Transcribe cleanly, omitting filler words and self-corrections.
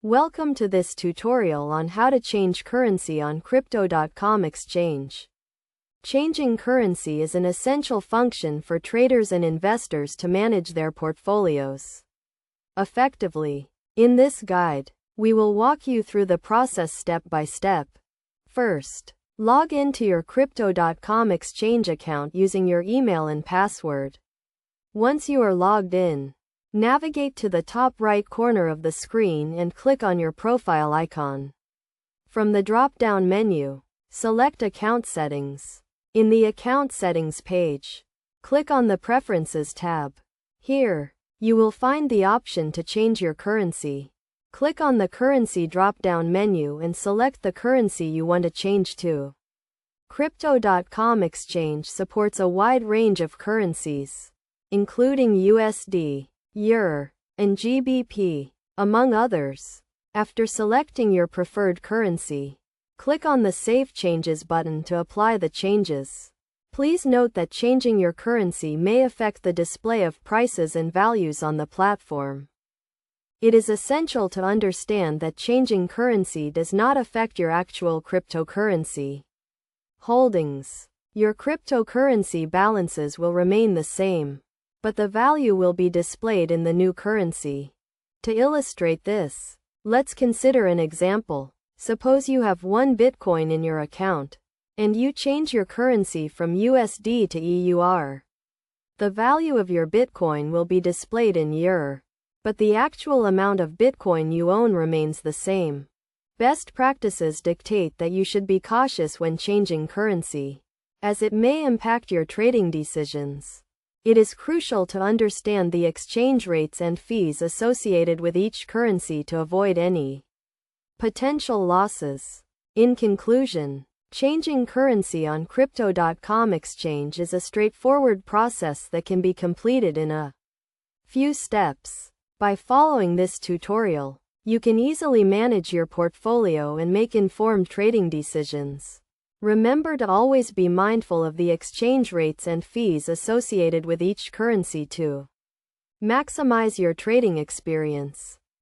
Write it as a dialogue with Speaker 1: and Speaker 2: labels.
Speaker 1: Welcome to this tutorial on how to change currency on Crypto.com exchange. Changing currency is an essential function for traders and investors to manage their portfolios effectively. In this guide, we will walk you through the process step by step. First, log into your Crypto.com exchange account using your email and password. Once you are logged in, navigate to the top right corner of the screen and click on your profile icon. From the drop-down menu, select Account Settings. In the Account Settings page, click on the Preferences tab. Here, you will find the option to change your currency. Click on the Currency drop-down menu and select the currency you want to change to. Crypto.com exchange supports a wide range of currencies, including USD, Euro, and GBP, among others. After selecting your preferred currency, click on the Save Changes button to apply the changes. Please note that changing your currency may affect the display of prices and values on the platform. It is essential to understand that changing currency does not affect your actual cryptocurrency holdings. Your cryptocurrency balances will remain the same, but the value will be displayed in the new currency. To illustrate this, let's consider an example. Suppose you have 1 Bitcoin in your account, and you change your currency from USD to EUR. The value of your Bitcoin will be displayed in EUR, but the actual amount of Bitcoin you own remains the same. Best practices dictate that you should be cautious when changing currency, as it may impact your trading decisions. It is crucial to understand the exchange rates and fees associated with each currency to avoid any potential losses. In conclusion, changing currency on Crypto.com exchange is a straightforward process that can be completed in a few steps. By following this tutorial, you can easily manage your portfolio and make informed trading decisions. Remember to always be mindful of the exchange rates and fees associated with each currency to maximize your trading experience.